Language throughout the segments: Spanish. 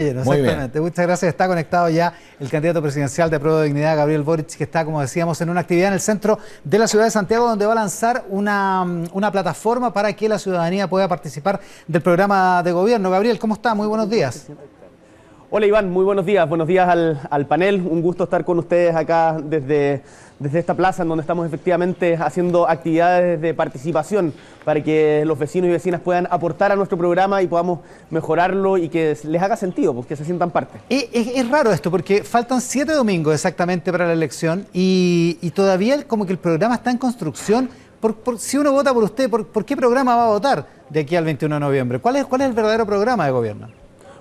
Exactamente. Muchas gracias. Está conectado ya el candidato presidencial de Apruebo Dignidad, Gabriel Boric, que está, como decíamos, en una actividad en el centro de la ciudad de Santiago, donde va a lanzar una plataforma para que la ciudadanía pueda participar del programa de gobierno. Gabriel, ¿cómo está? Muy buenos días. Hola Iván, muy buenos días al panel, un gusto estar con ustedes acá desde esta plaza en donde estamos efectivamente haciendo actividades de participación para que los vecinos y vecinas puedan aportar a nuestro programa y podamos mejorarlo y que les haga sentido, pues que se sientan parte. Es raro esto porque faltan 7 domingos exactamente para la elección y todavía como que el programa está en construcción. Si uno vota por usted, ¿por qué programa va a votar de aquí al 21 de noviembre? ¿Cuál es el verdadero programa de gobierno?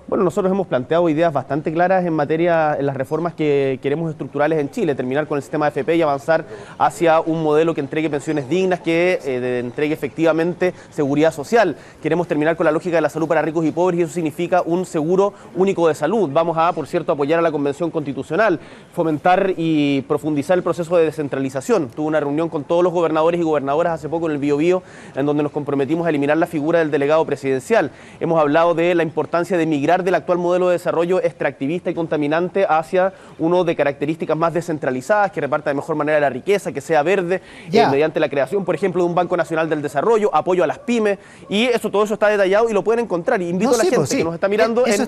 Bueno, nosotros hemos planteado ideas bastante claras en las reformas que queremos estructurales en Chile, terminar con el sistema de AFP y avanzar hacia un modelo que entregue pensiones dignas, que entregue efectivamente seguridad social. Queremos terminar con la lógica de la salud para ricos y pobres y eso significa un seguro único de salud. Vamos a, por cierto, apoyar a la Convención Constitucional, fomentar y profundizar el proceso de descentralización. Tuve una reunión con todos los gobernadores y gobernadoras hace poco en el Biobío, en donde nos comprometimos a eliminar la figura del delegado presidencial. Hemos hablado de la importancia de migrar del actual modelo de desarrollo extractivista y contaminante hacia uno de características más descentralizadas, que reparta de mejor manera la riqueza, que sea verde, mediante la creación, por ejemplo, de un Banco Nacional del Desarrollo, apoyo a las pymes, y todo eso está detallado y lo pueden encontrar. Y invito a la gente que nos está mirando en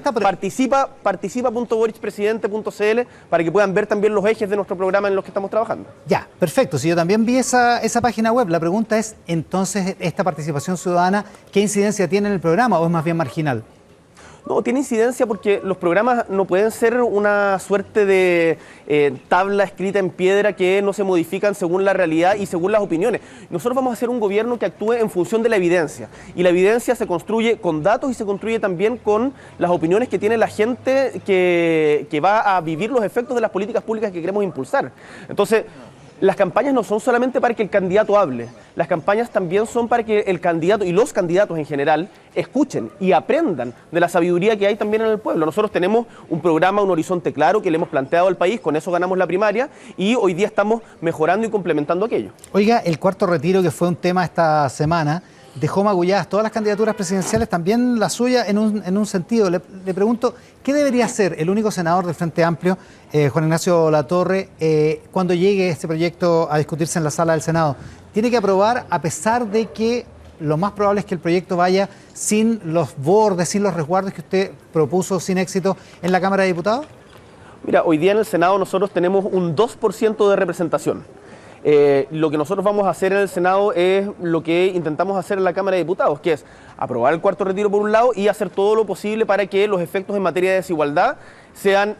participa.borichpresidente.cl para que puedan ver también los ejes de nuestro programa en los que estamos trabajando. Ya, perfecto. Si yo también vi esa página web, la pregunta es, entonces, esta participación ciudadana, ¿qué incidencia tiene en el programa o es más bien marginal? No, tiene incidencia porque los programas no pueden ser una suerte de tabla escrita en piedra que no se modifican según la realidad y según las opiniones. Nosotros vamos a hacer un gobierno que actúe en función de la evidencia. Y la evidencia se construye con datos y se construye también con las opiniones que tiene la gente que va a vivir los efectos de las políticas públicas que queremos impulsar. Entonces, las campañas no son solamente para que el candidato hable, las campañas también son para que el candidato y los candidatos en general escuchen y aprendan de la sabiduría que hay también en el pueblo. Nosotros tenemos un programa, un horizonte claro que le hemos planteado al país, con eso ganamos la primaria y hoy día estamos mejorando y complementando aquello. Oiga, el cuarto retiro, que fue un tema esta semana, dejó magulladas todas las candidaturas presidenciales, también la suya en un sentido. Le pregunto, ¿qué debería hacer el único senador del Frente Amplio, Juan Ignacio Latorre, cuando llegue este proyecto a discutirse en la sala del Senado? ¿Tiene que aprobar a pesar de que lo más probable es que el proyecto vaya sin los bordes, sin los resguardos que usted propuso sin éxito en la Cámara de Diputados? Mira, hoy día en el Senado nosotros tenemos un 2% de representación. Lo que nosotros vamos a hacer en el Senado es lo que intentamos hacer en la Cámara de Diputados, que es aprobar el cuarto retiro por un lado y hacer todo lo posible para que los efectos en materia de desigualdad sean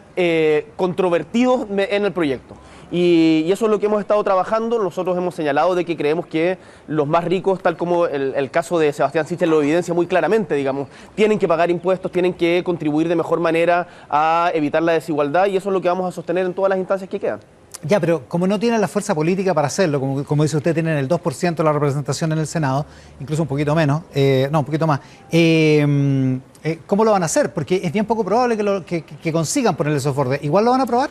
controvertidos en el proyecto. Y eso es lo que hemos estado trabajando. Nosotros hemos señalado de que creemos que los más ricos, tal como el caso de Sebastián Sichel lo evidencia muy claramente, digamos, tienen que pagar impuestos, tienen que contribuir de mejor manera a evitar la desigualdad y eso es lo que vamos a sostener en todas las instancias que quedan. Ya, pero como no tienen la fuerza política para hacerlo, como dice usted, tienen el 2% de la representación en el Senado, incluso un poquito menos, no, un poquito más, ¿cómo lo van a hacer? Porque es bien poco probable que consigan ponerle esos bordes. ¿Igual lo van a aprobar?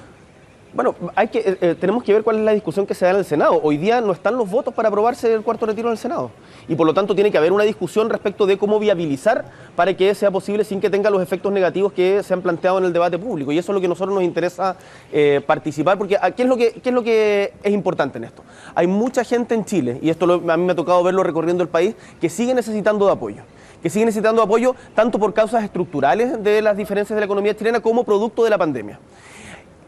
Bueno, tenemos que ver cuál es la discusión que se da en el Senado. Hoy día no están los votos para aprobarse el cuarto retiro en el Senado. Y por lo tanto tiene que haber una discusión respecto de cómo viabilizar para que sea posible sin que tenga los efectos negativos que se han planteado en el debate público. Y eso es lo que a nosotros nos interesa participar, porque ¿qué es lo que es importante en esto? Hay mucha gente en Chile, y esto a mí me ha tocado verlo recorriendo el país, que sigue necesitando de apoyo. Que siguen necesitando apoyo tanto por causas estructurales de las diferencias de la economía chilena como producto de la pandemia.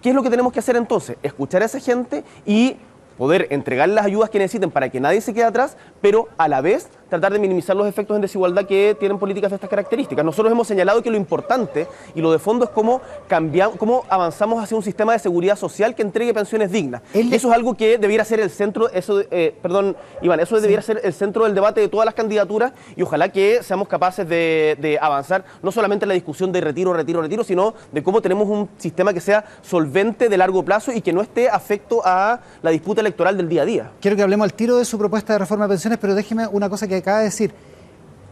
¿Qué es lo que tenemos que hacer entonces? Escuchar a esa gente y poder entregar las ayudas que necesiten para que nadie se quede atrás, pero a la vez tratar de minimizar los efectos en desigualdad que tienen políticas de estas características. Nosotros hemos señalado que lo importante y lo de fondo es cómo avanzamos hacia un sistema de seguridad social que entregue pensiones dignas. Eso es algo que debiera ser el centro, Iván, eso debiera ser el centro del debate de todas las candidaturas y ojalá que seamos capaces de avanzar no solamente en la discusión de retiro, sino de cómo tenemos un sistema que sea solvente de largo plazo y que no esté afecto a la disputa electoral del día a día. Quiero que hablemos al tiro de su propuesta de reforma de pensiones, pero déjeme una cosa que acaba de decir.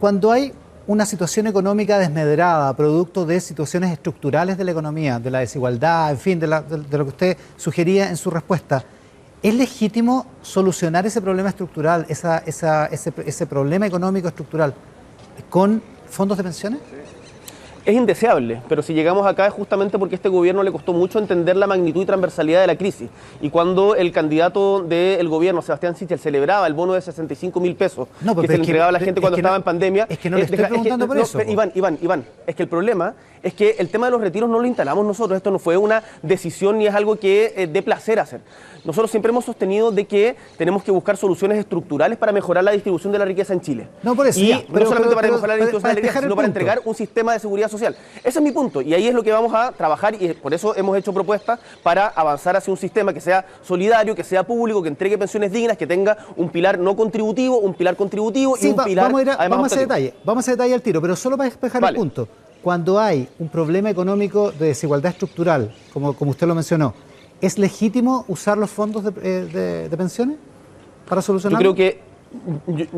Cuando hay una situación económica desmedrada, producto de situaciones estructurales de la economía, de la desigualdad, en fin, de lo que usted sugería en su respuesta, ¿es legítimo solucionar ese problema estructural, ese problema económico estructural, con fondos de pensiones? Es indeseable, pero si llegamos acá es justamente porque a este gobierno le costó mucho entender la magnitud y transversalidad de la crisis. Y cuando el candidato del gobierno, Sebastián Sichel, celebraba el bono de 65.000 pesos que se le entregaba a la gente cuando estaba en pandemia... Es que no le estoy preguntando por eso. Iván, es que el problema es que el tema de los retiros no lo instalamos nosotros. Esto no fue una decisión ni es algo que dé placer hacer. Nosotros siempre hemos sostenido de que tenemos que buscar soluciones estructurales para mejorar la distribución de la riqueza en Chile. No, por eso, y ya, no solamente para mejorar la distribución de la riqueza, sino para entregar un sistema de seguridad social. Ese es mi punto, y ahí es lo que vamos a trabajar, y por eso hemos hecho propuestas para avanzar hacia un sistema que sea solidario, que sea público, que entregue pensiones dignas, que tenga un pilar no contributivo, un pilar contributivo y un pilar vamos a hacer detalle al tiro, pero solo para despejar el punto. Cuando hay un problema económico de desigualdad estructural, como usted lo mencionó, ¿es legítimo usar los fondos de pensiones para solucionarlo?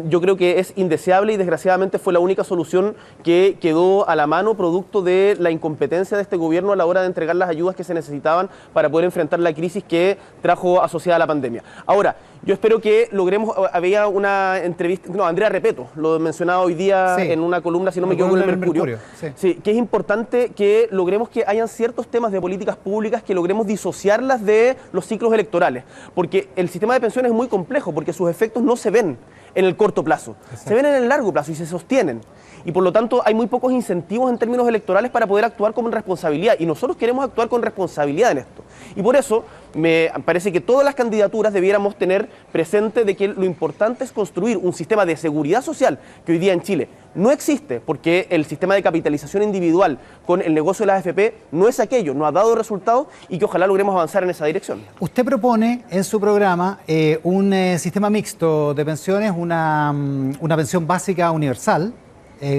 Yo creo que es indeseable y desgraciadamente fue la única solución que quedó a la mano producto de la incompetencia de este gobierno a la hora de entregar las ayudas que se necesitaban para poder enfrentar la crisis que trajo asociada a la pandemia. Ahora, yo espero que logremos, había una entrevista, Andrea Repeto, lo mencionaba hoy día en una columna, si no me equivoco, en el Mercurio. Sí, que es importante que logremos que hayan ciertos temas de políticas públicas que logremos disociarlas de los ciclos electorales, porque el sistema de pensiones es muy complejo, porque sus efectos no se ven en el corto plazo, se ven en el largo plazo y se sostienen. Y por lo tanto hay muy pocos incentivos en términos electorales para poder actuar con responsabilidad. Y nosotros queremos actuar con responsabilidad en esto. Y por eso me parece que todas las candidaturas debiéramos tener presente de que lo importante es construir un sistema de seguridad social que hoy día en Chile no existe, porque el sistema de capitalización individual con el negocio de la AFP no es aquello, no ha dado resultados y que ojalá logremos avanzar en esa dirección. Usted propone en su programa un sistema mixto de pensiones, una pensión básica universal.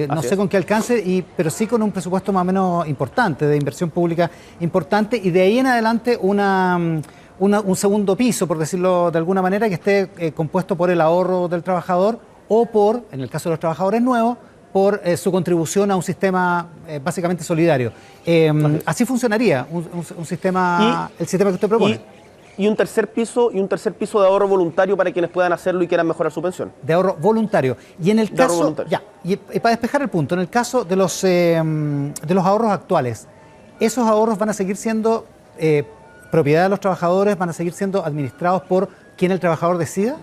No sé con qué alcance, pero sí con un presupuesto más o menos importante, de inversión pública importante, y de ahí en adelante un segundo piso, por decirlo de alguna manera, que esté compuesto por el ahorro del trabajador o por, en el caso de los trabajadores nuevos, por su contribución a un sistema básicamente solidario. Así funcionaría un sistema, el sistema que usted propone. Y un tercer piso de ahorro voluntario para quienes puedan hacerlo y quieran mejorar su pensión. De ahorro voluntario. Y en el caso, y para despejar el punto, en el caso de los ahorros actuales, ¿esos ahorros van a seguir siendo propiedad de los trabajadores, van a seguir siendo administrados por quien el trabajador decida?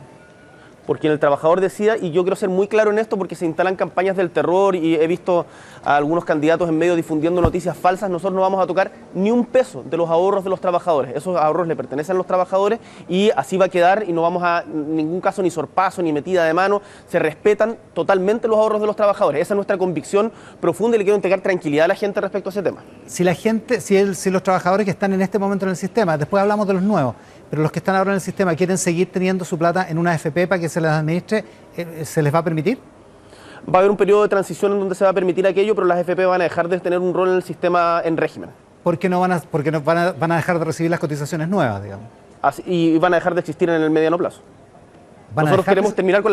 Por quien el trabajador decida, y yo quiero ser muy claro en esto porque se instalan campañas del terror y he visto a algunos candidatos en medio difundiendo noticias falsas. Nosotros no vamos a tocar ni un peso de los ahorros de los trabajadores. Esos ahorros le pertenecen a los trabajadores y así va a quedar, y no vamos a en ningún caso ni sorpaso ni metida de mano. Se respetan totalmente los ahorros de los trabajadores. Esa es nuestra convicción profunda y le quiero entregar tranquilidad a la gente respecto a ese tema. Si los trabajadores que están en este momento en el sistema, después hablamos de los nuevos, pero los que están ahora en el sistema quieren seguir teniendo su plata en una AFP para que se les administre, ¿se les va a permitir? Va a haber un periodo de transición en donde se va a permitir aquello, pero las AFP van a dejar de tener un rol en el sistema en régimen. Porque van a dejar de recibir las cotizaciones nuevas, digamos. Y van a dejar de existir en el mediano plazo. Nosotros queremos terminar con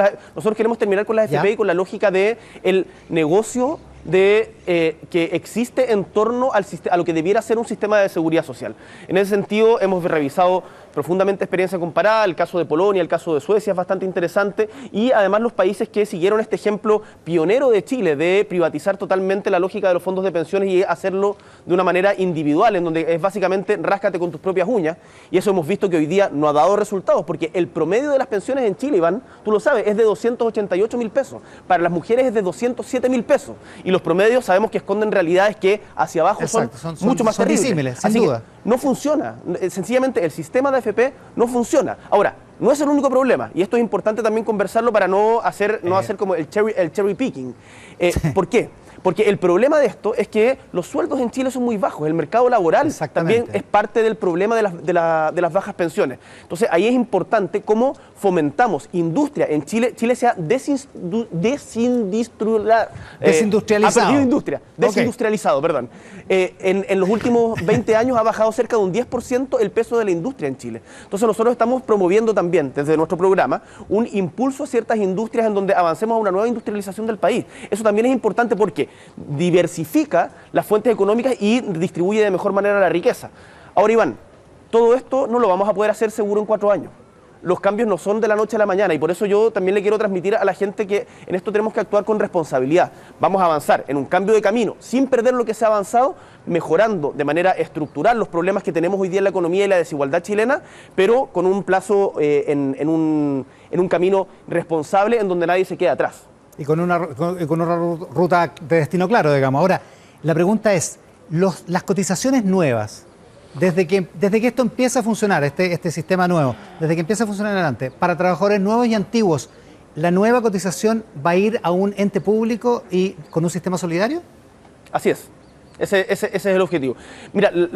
las AFP y con la lógica de el negocio que existe en torno a lo que debiera ser un sistema de seguridad social. En ese sentido, hemos revisado profundamente experiencia comparada, el caso de Polonia, el caso de Suecia es bastante interesante, y además los países que siguieron este ejemplo pionero de Chile de privatizar totalmente la lógica de los fondos de pensiones y hacerlo de una manera individual, en donde es básicamente ráscate con tus propias uñas, y eso hemos visto que hoy día no ha dado resultados, porque el promedio de las pensiones en Chile, Iván, tú lo sabes, es de 288.000 pesos, para las mujeres es de 207.000 pesos, y los promedios sabemos que esconden realidades que hacia abajo son mucho más terribles. Disímiles, sin duda. No funciona, sencillamente el sistema de AFP no funciona. Ahora, no es el único problema, y esto es importante también conversarlo para no hacer como el cherry picking. ¿Por qué? Porque el problema de esto es que los sueldos en Chile son muy bajos, el mercado laboral también es parte del problema de las bajas pensiones. Entonces ahí es importante cómo fomentamos industria en Chile. Chile se ha desindustrializado, perdón. En los últimos 20 años ha bajado cerca de un 10% el peso de la industria en Chile. Entonces nosotros estamos promoviendo también desde nuestro programa un impulso a ciertas industrias en donde avancemos a una nueva industrialización del país. Eso también es importante porque diversifica las fuentes económicas y distribuye de mejor manera la riqueza. Ahora, Iván, todo esto no lo vamos a poder hacer seguro en 4 años. los cambios no son de la noche a la mañana y por eso yo también le quiero transmitir a la gente que en esto tenemos que actuar con responsabilidad. Vamos a avanzar en un cambio de camino, sin perder lo que se ha avanzado, mejorando de manera estructural los problemas que tenemos hoy día en la economía y la desigualdad chilena, pero con un plazo en un camino responsable en donde nadie se quede atrás. Y con una ruta de destino claro, digamos. Ahora, la pregunta es, las cotizaciones nuevas, desde que esto empieza a funcionar, este sistema nuevo, desde que empieza a funcionar en adelante, para trabajadores nuevos y antiguos, ¿la nueva cotización va a ir a un ente público y con un sistema solidario? Así es. Ese es el objetivo. Mira, las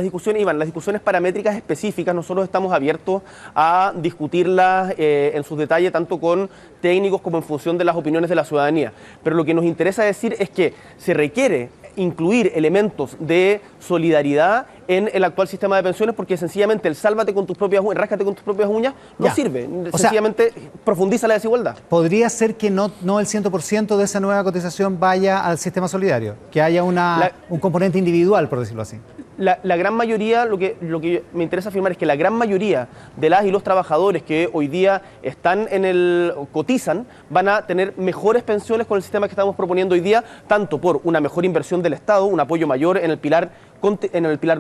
discusiones paramétricas específicas, nosotros estamos abiertos a discutirlas en sus detalles, tanto con técnicos como en función de las opiniones de la ciudadanía. Pero lo que nos interesa decir es que se requiere incluir elementos de solidaridad en el actual sistema de pensiones porque sencillamente el sálvate con tus propias uñas, ráscate con tus propias uñas, no sirve. Sencillamente profundiza la desigualdad. ¿Podría ser que no el 100% de esa nueva cotización vaya al sistema solidario? Que haya un componente individual, por decirlo así. La gran mayoría, lo que me interesa afirmar es que la gran mayoría de las y los trabajadores que hoy día cotizan van a tener mejores pensiones con el sistema que estamos proponiendo hoy día, tanto por una mejor inversión del Estado, un apoyo mayor en el pilar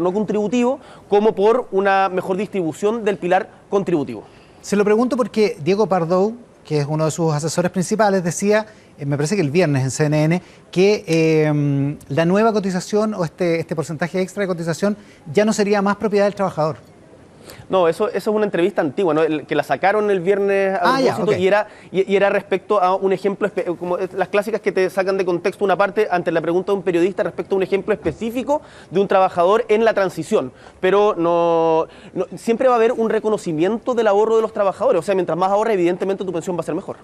no contributivo, como por una mejor distribución del pilar contributivo. Se lo pregunto porque Diego Pardo, que es uno de sus asesores principales, decía, me parece que el viernes en CNN, que la nueva cotización o este porcentaje extra de cotización ya no sería más propiedad del trabajador. No, eso es una entrevista antigua, ¿no? Que la sacaron el viernes a propósito, y era respecto a un ejemplo, como las clásicas que te sacan de contexto una parte ante la pregunta de un periodista respecto a un ejemplo específico de un trabajador en la transición. Pero no siempre va a haber un reconocimiento del ahorro de los trabajadores. O sea, mientras más ahorras, evidentemente tu pensión va a ser mejor.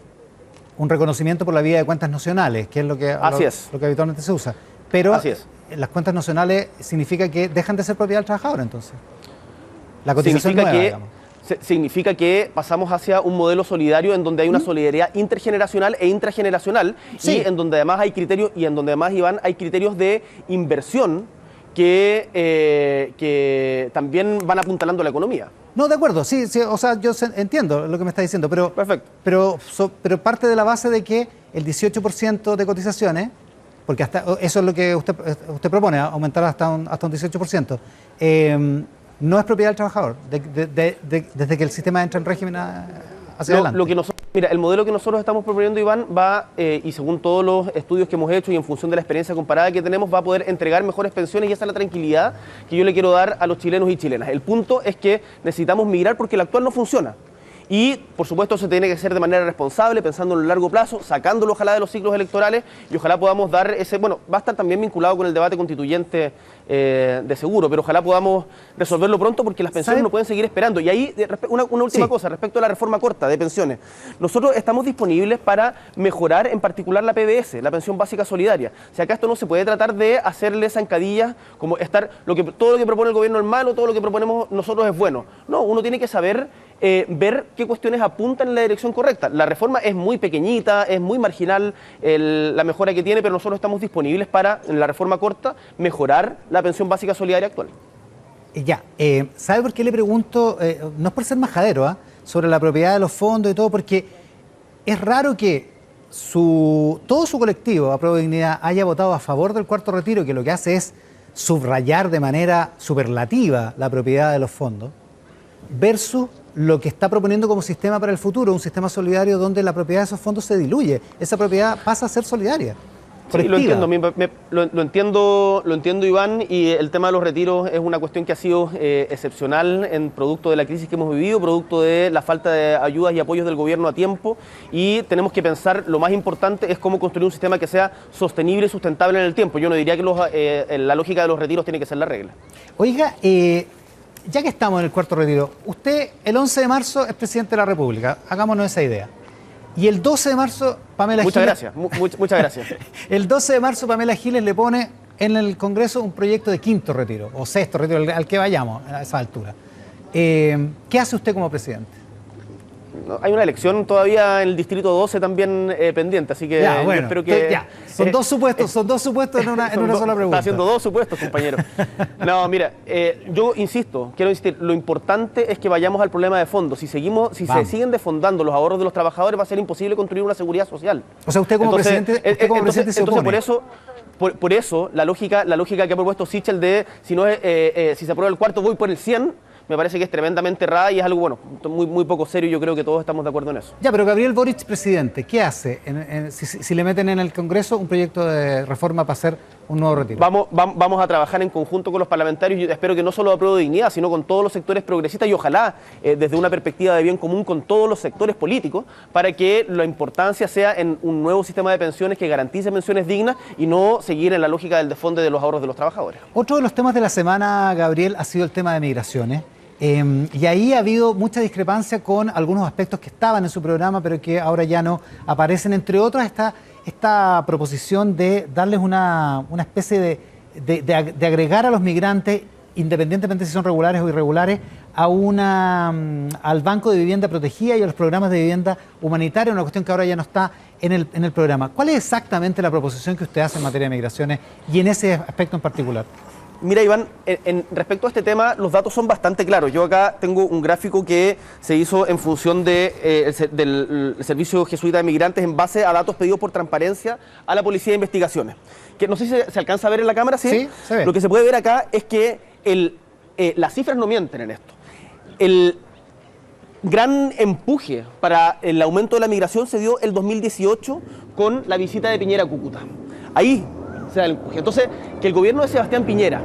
Un reconocimiento por la vía de cuentas nacionales, que es lo que habitualmente se usa. Pero las cuentas nacionales significa que dejan de ser propiedad del trabajador, entonces. La cotización significa que pasamos hacia un modelo solidario en donde hay una solidaridad intergeneracional e intrageneracional y en donde además hay criterios Iván, hay criterios de inversión que también van apuntalando la economía. No, de acuerdo, sí, o sea, yo entiendo lo que me está diciendo, pero, pero parte de la base de que el 18% de cotizaciones, porque eso es lo que usted propone, aumentar hasta un 18%, no es propiedad del trabajador, desde que el sistema entra en régimen hacia adelante. Mira, el modelo que nosotros estamos proponiendo, Iván, va, y según todos los estudios que hemos hecho y en función de la experiencia comparada que tenemos, va a poder entregar mejores pensiones y esa es la tranquilidad que yo le quiero dar a los chilenos y chilenas. El punto es que necesitamos migrar porque el actual no funciona. Y, por supuesto, eso tiene que ser de manera responsable, pensando en el largo plazo, sacándolo ojalá de los ciclos electorales y ojalá podamos dar va a estar también vinculado con el debate constituyente de seguro, pero ojalá podamos resolverlo pronto porque las pensiones no pueden seguir esperando. Y ahí, una última cosa, respecto a la reforma corta de pensiones. Nosotros estamos disponibles para mejorar en particular la PBS, la pensión básica solidaria. O sea, acá esto no se puede tratar de hacerle zancadillas como todo lo que propone el gobierno es malo, todo lo que proponemos nosotros es bueno. No, uno tiene que saber ver qué cuestiones apuntan en la dirección correcta. La reforma es muy pequeñita, es muy marginal la mejora que tiene, pero nosotros estamos disponibles para, en la reforma corta, mejorar la pensión básica solidaria actual. ¿Sabe por qué le pregunto? No es por ser majadero, sobre la propiedad de los fondos y todo, porque es raro que todo su colectivo, Apruebo Dignidad, haya votado a favor del cuarto retiro, que lo que hace es subrayar de manera superlativa la propiedad de los fondos, versus lo que está proponiendo como sistema para el futuro, un sistema solidario donde la propiedad de esos fondos se diluye. Esa propiedad pasa a ser solidaria. Sí, lo entiendo, Iván, y el tema de los retiros es una cuestión que ha sido excepcional en producto de la crisis que hemos vivido, producto de la falta de ayudas y apoyos del gobierno a tiempo, y tenemos que pensar, lo más importante es cómo construir un sistema que sea sostenible y sustentable en el tiempo. Yo no diría que la lógica de los retiros tiene que ser la regla. Oiga, ya que estamos en el cuarto retiro, usted el 11 de marzo es presidente de la República, hagámonos esa idea. Y el 12 de marzo, Pamela Giles... Muchas gracias. El 12 de marzo, Pamela Giles le pone en el Congreso un proyecto de quinto retiro, o sexto retiro, al que vayamos a esa altura. ¿Qué hace usted como presidente? ¿no? Hay una elección todavía en el Distrito 12 también pendiente, así que ya, yo bueno, espero que... ya. Son dos supuestos en una sola pregunta. Está haciendo dos supuestos, compañero. No, mira, yo insisto, quiero insistir, lo importante es que vayamos al problema de fondo. Si se siguen desfondando los ahorros de los trabajadores, va a ser imposible construir una seguridad social. O sea, usted como presidente se opone. Por eso, la lógica que ha propuesto Sichel de si se aprueba el cuarto voy por el 100, me parece que es tremendamente errada y es algo, bueno, muy poco serio y yo creo que todos estamos de acuerdo en eso. Ya, pero Gabriel Boric, presidente, ¿qué hace si le meten en el Congreso un proyecto de reforma para hacer un nuevo retiro? Vamos a trabajar en conjunto con los parlamentarios. Yo espero que no solo apruebe Dignidad, sino con todos los sectores progresistas y ojalá desde una perspectiva de bien común con todos los sectores políticos para que la importancia sea en un nuevo sistema de pensiones que garantice pensiones dignas y no seguir en la lógica del desfonde de los ahorros de los trabajadores. Otro de los temas de la semana, Gabriel, ha sido el tema de migraciones. Y ahí ha habido mucha discrepancia con algunos aspectos que estaban en su programa, pero que ahora ya no aparecen. Entre otros, esta proposición de darles una especie de agregar a los migrantes, independientemente si son regulares o irregulares, al Banco de Vivienda Protegida y a los programas de vivienda humanitaria, una cuestión que ahora ya no está en el programa. ¿Cuál es exactamente la proposición que usted hace en materia de migraciones y en ese aspecto en particular? Mira, Iván, respecto a este tema, los datos son bastante claros. Yo acá tengo un gráfico que se hizo en función del Servicio Jesuita de Migrantes en base a datos pedidos por transparencia a la Policía de Investigaciones. Que no sé si se alcanza a ver en la cámara, ¿sí? Sí, se ve. Lo que se puede ver acá es que las cifras no mienten en esto. El gran empuje para el aumento de la migración se dio el 2018 con la visita de Piñera a Cúcuta. Ahí se da el empuje. Entonces, que el gobierno de Sebastián Piñera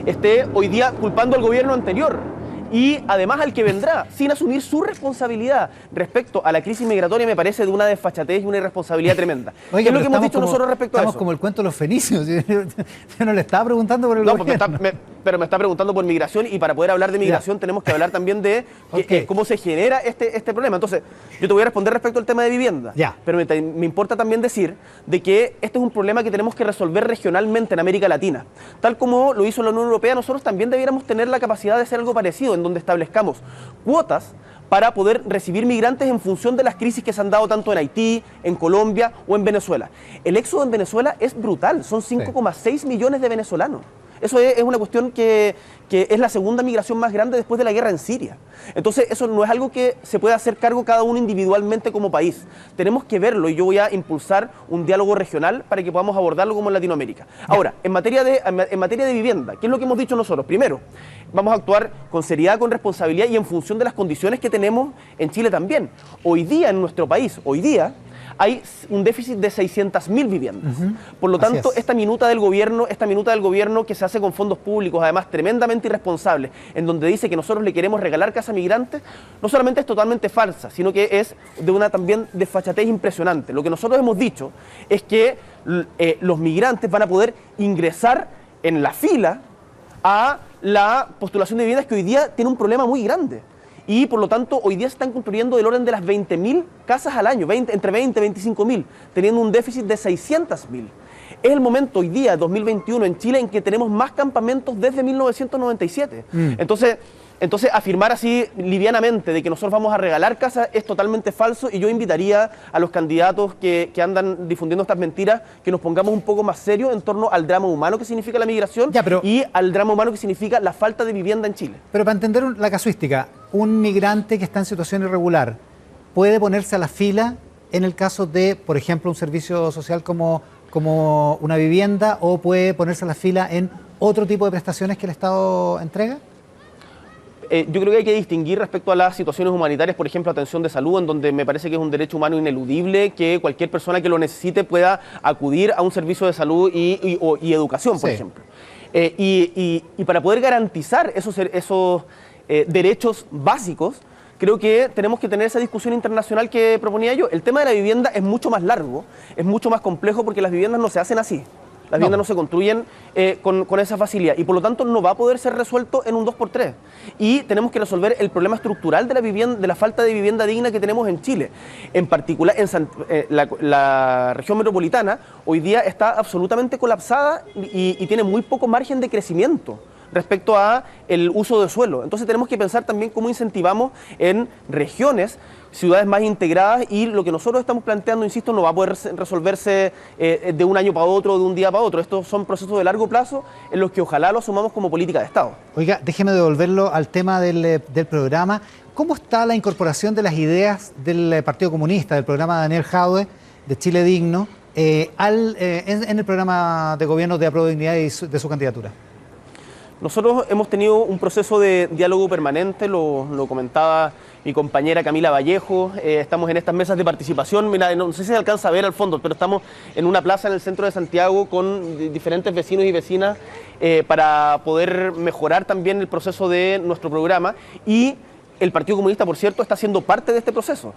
esté hoy día culpando al gobierno anterior y además al que vendrá, sin asumir su responsabilidad respecto a la crisis migratoria, me parece de una desfachatez y una irresponsabilidad tremenda. Oye, ¿qué es lo que hemos dicho nosotros respecto a eso? Estamos como el cuento de los fenicios. Yo no le estaba preguntando por el gobierno. Pero me está preguntando por migración y para poder hablar de migración tenemos que hablar también de cómo se genera este problema. Entonces, yo te voy a responder respecto al tema de vivienda. Pero me importa también decir de que este es un problema que tenemos que resolver regionalmente en América Latina. Tal como lo hizo la Unión Europea, nosotros también debiéramos tener la capacidad de hacer algo parecido, en donde establezcamos cuotas para poder recibir migrantes en función de las crisis que se han dado tanto en Haití, en Colombia o en Venezuela. El éxodo en Venezuela es brutal, son 5,6 millones de venezolanos. Eso es una cuestión que es la segunda migración más grande después de la guerra en Siria. Entonces, eso no es algo que se pueda hacer cargo cada uno individualmente como país. Tenemos que verlo y yo voy a impulsar un diálogo regional para que podamos abordarlo como en Latinoamérica. Ahora, en materia de vivienda, ¿qué es lo que hemos dicho nosotros? Primero, vamos a actuar con seriedad, con responsabilidad y en función de las condiciones que tenemos en Chile también. Hoy día en nuestro país, hay un déficit de 600.000 viviendas. Por lo tanto, esta minuta del gobierno que se hace con fondos públicos, además tremendamente irresponsable, en donde dice que nosotros le queremos regalar casa a migrantes, no solamente es totalmente falsa, sino que es de una también desfachatez impresionante. Lo que nosotros hemos dicho es que los migrantes van a poder ingresar en la fila a la postulación de viviendas que hoy día tiene un problema muy grande. Y por lo tanto, hoy día se están construyendo del orden de las 20.000 casas al año, entre 20 y 25.000, teniendo un déficit de 600.000. Es el momento hoy día, 2021, en Chile, en que tenemos más campamentos desde 1997. Entonces, afirmar así livianamente de que nosotros vamos a regalar casas es totalmente falso y yo invitaría a los candidatos que andan difundiendo estas mentiras que nos pongamos un poco más serios en torno al drama humano que significa la migración y al drama humano que significa la falta de vivienda en Chile. Pero para entender la casuística, un migrante que está en situación irregular puede ponerse a la fila en el caso de, por ejemplo, un servicio social como una vivienda o puede ponerse a la fila en otro tipo de prestaciones que el Estado entrega? Yo creo que hay que distinguir respecto a las situaciones humanitarias, por ejemplo, atención de salud, en donde me parece que es un derecho humano ineludible que cualquier persona que lo necesite pueda acudir a un servicio de salud y educación, por ejemplo. Y para poder garantizar esos derechos básicos, creo que tenemos que tener esa discusión internacional que proponía yo. El tema de la vivienda es mucho más largo, es mucho más complejo porque las viviendas no se hacen así. Las viviendas no se construyen con esa facilidad y por lo tanto no va a poder ser resuelto en un 2x3. Y tenemos que resolver el problema estructural de la falta de vivienda digna que tenemos en Chile. En particular, la región metropolitana hoy día está absolutamente colapsada y tiene muy poco margen de crecimiento. respecto a el uso de suelo. Entonces tenemos que pensar también cómo incentivamos en regiones, ciudades más integradas, y lo que nosotros estamos planteando, insisto, no va a poder resolverse de un año para otro o de un día para otro. Estos son procesos de largo plazo en los que ojalá lo asumamos como política de Estado. Oiga, déjeme devolverlo al tema del programa. ¿Cómo está la incorporación de las ideas del Partido Comunista, del programa de Daniel Jadwe, de Chile Digno, en el programa de gobierno de Apruebo Dignidad y de su candidatura? Nosotros hemos tenido un proceso de diálogo permanente, lo comentaba mi compañera Camila Vallejo. Estamos en estas mesas de participación. Mira, no sé si se alcanza a ver al fondo, pero estamos en una plaza en el centro de Santiago con diferentes vecinos y vecinas para poder mejorar también el proceso de nuestro programa. Y el Partido Comunista, por cierto, está siendo parte de este proceso.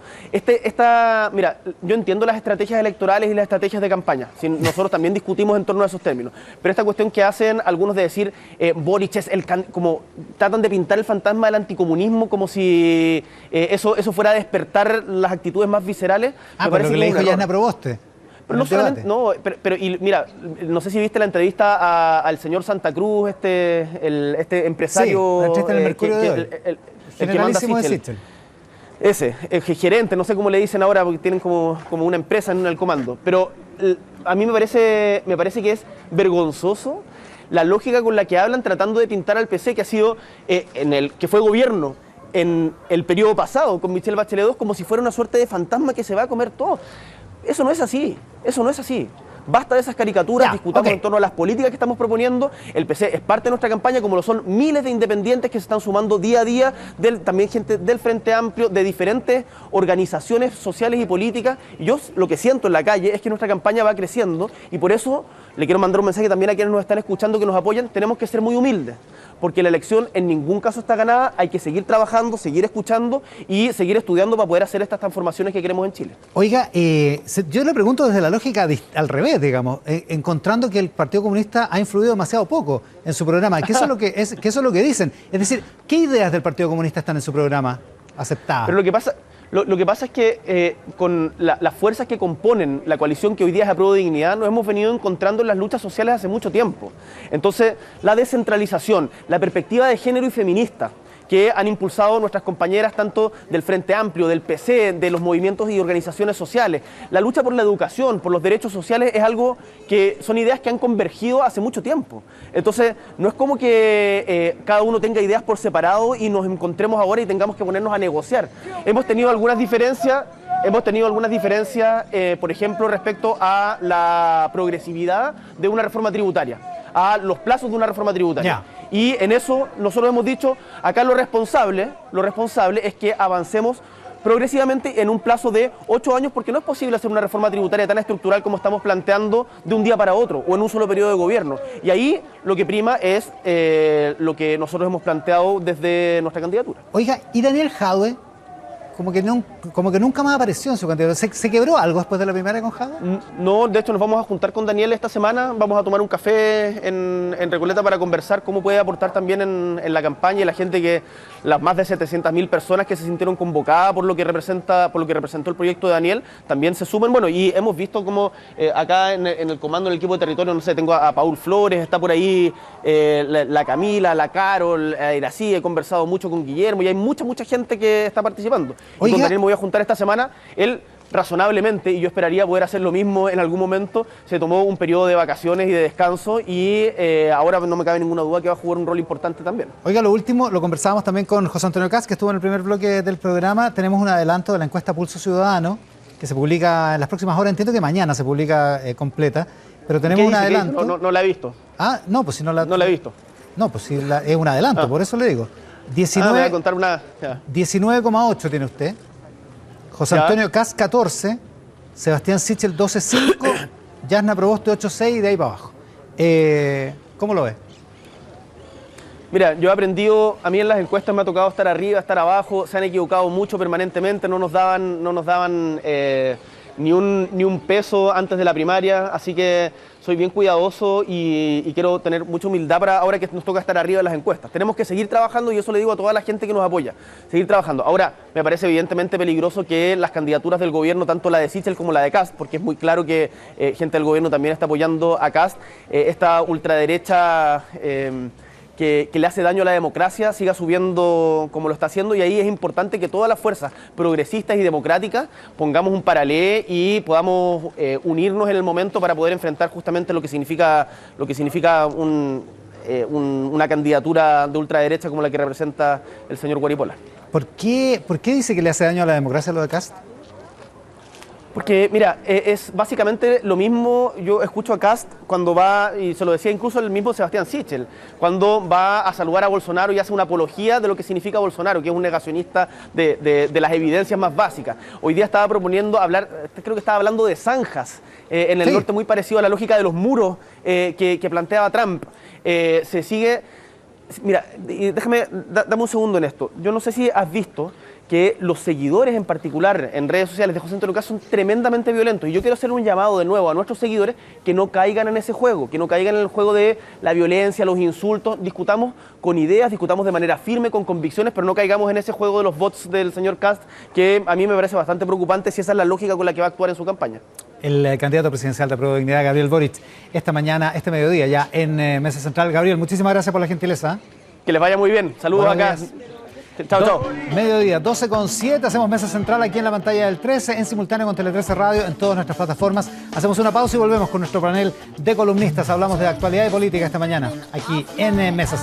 Mira, yo entiendo las estrategias electorales y las estrategias de campaña. Nosotros también discutimos en torno a esos términos. Pero esta cuestión que hacen algunos de decir Boric es como tratan de pintar el fantasma del anticomunismo como si eso fuera a despertar las actitudes más viscerales. Pero lo que le dijo Yasna Proboste. Pero no solamente, no, y mira, no sé si viste la entrevista al señor Santa Cruz, este empresario. Sí, la entrevista en el Mercurio de hoy. El que manda Sichel. Ese, el gerente, no sé cómo le dicen ahora porque tienen como una empresa en el comando. Pero a mí me parece que es vergonzoso la lógica con la que hablan tratando de pintar al PC, que ha sido, que fue gobierno en el periodo pasado con Michelle Bachelet II, como si fuera una suerte de fantasma que se va a comer todo. Eso no es así, eso no es así. Basta de esas caricaturas, discutamos en torno a las políticas que estamos proponiendo. El PC es parte de nuestra campaña, como lo son miles de independientes que se están sumando día a día, también gente del Frente Amplio, de diferentes organizaciones sociales y políticas. Y yo lo que siento en la calle es que nuestra campaña va creciendo, y por eso le quiero mandar un mensaje también a quienes nos están escuchando, que nos apoyan. Tenemos que ser muy humildes, porque la elección en ningún caso está ganada. Hay que seguir trabajando, seguir escuchando y seguir estudiando para poder hacer estas transformaciones que queremos en Chile. Oiga, yo le pregunto desde la lógica al revés, digamos, encontrando que el Partido Comunista ha influido demasiado poco en su programa, que eso es lo que dicen. Es decir, ¿qué ideas del Partido Comunista están en su programa aceptadas? Pero lo que pasa es que con las fuerzas que componen la coalición que hoy día es Apruebo Dignidad, nos hemos venido encontrando en las luchas sociales hace mucho tiempo. Entonces, la descentralización, la perspectiva de género y feminista que han impulsado nuestras compañeras tanto del Frente Amplio, del PC, de los movimientos y organizaciones sociales. La lucha por la educación, por los derechos sociales, es algo que son ideas que han convergido hace mucho tiempo. Entonces, no es como que cada uno tenga ideas por separado y nos encontremos ahora y tengamos que ponernos a negociar. Hemos tenido algunas diferencias, por ejemplo, respecto a la progresividad de una reforma tributaria, a los plazos de una reforma tributaria. Y en eso nosotros hemos dicho, acá lo responsable es que avancemos progresivamente en un plazo de 8 años, porque no es posible hacer una reforma tributaria tan estructural como estamos planteando de un día para otro o en un solo periodo de gobierno. Y ahí lo que prima es lo que nosotros hemos planteado desde nuestra candidatura. Oiga, ¿y Daniel Jadwe? Como que nunca más apareció en su candidatura. ¿Se quebró algo después de la primaria con Jadwe? No, de hecho nos vamos a juntar con Daniel esta semana, vamos a tomar un café en Recoleta para conversar cómo puede aportar también en la campaña, y la gente las más de 700.000 personas que se sintieron convocadas por lo que representó el proyecto de Daniel, también se sumen. Bueno, y hemos visto como acá en el comando, en el equipo de territorio, no sé, tengo a Paul Flores, está por ahí la Camila, la Carol, Irací, he conversado mucho con Guillermo, y hay mucha gente que está participando. Y con Daniel me voy a juntar esta semana. Él, razonablemente, y yo esperaría poder hacer lo mismo en algún momento, se tomó un periodo de vacaciones y de descanso, y ahora no me cabe ninguna duda que va a jugar un rol importante también. Oiga, lo último, lo conversábamos también con José Antonio Kast, que estuvo en el primer bloque del programa. Tenemos un adelanto de la encuesta Pulso Ciudadano, que se publica en las próximas horas. Entiendo que mañana se publica completa, pero tenemos un adelanto. No la he visto. Ah, no, pues si no la... No la he visto. No, pues si es un adelanto, por eso le digo. 19, me voy a contar una... 19,8 tiene usted. José Antonio Kast 14, Sebastián Sichel 12,5, Yasna Proboste 8,6 y de ahí para abajo. ¿Cómo lo ves? Mira, yo he aprendido, a mí en las encuestas me ha tocado estar arriba, estar abajo, se han equivocado mucho permanentemente, no nos daban ni un peso antes de la primaria, así que soy bien cuidadoso y quiero tener mucha humildad para ahora que nos toca estar arriba en las encuestas. Tenemos que seguir trabajando, y eso le digo a toda la gente que nos apoya, seguir trabajando. Ahora, me parece evidentemente peligroso que las candidaturas del gobierno, tanto la de Sichel como la de Kast, porque es muy claro que gente del gobierno también está apoyando a Kast, esta ultraderecha que le hace daño a la democracia siga subiendo como lo está haciendo, y ahí es importante que todas las fuerzas progresistas y democráticas pongamos un paralelo y podamos unirnos en el momento para poder enfrentar justamente lo que significa una candidatura de ultraderecha como la que representa el señor Guaripola. ¿Por qué dice que le hace daño a la democracia lo de Kast? Porque, mira, es básicamente lo mismo. Yo escucho a Kast cuando va, y se lo decía incluso el mismo Sebastián Sichel, cuando va a saludar a Bolsonaro y hace una apología de lo que significa Bolsonaro, que es un negacionista de las evidencias más básicas. Hoy día estaba proponiendo hablar, creo que estaba hablando de zanjas en el norte, muy parecido a la lógica de los muros que planteaba Trump. Se sigue... Mira, dame un segundo en esto. Yo no sé si has visto que los seguidores en particular en redes sociales de José Antonio Kast son tremendamente violentos, y yo quiero hacer un llamado de nuevo a nuestros seguidores que no caigan en ese juego, que no caigan en el juego de la violencia, los insultos. Discutamos con ideas, discutamos de manera firme, con convicciones, pero no caigamos en ese juego de los bots del señor Kast, que a mí me parece bastante preocupante si esa es la lógica con la que va a actuar en su campaña. El candidato presidencial de Apruebo Dignidad, Gabriel Boric, esta mañana, este mediodía ya en Mesa Central. Gabriel, muchísimas gracias por la gentileza. Que les vaya muy bien. Saludos acá. Chao, chao. Mediodía, 12:07, hacemos Mesa Central aquí en la pantalla del 13, en simultáneo con Tele 13 Radio, en todas nuestras plataformas. Hacemos una pausa y volvemos con nuestro panel de columnistas. Hablamos de actualidad y política esta mañana, aquí en Mesa Central.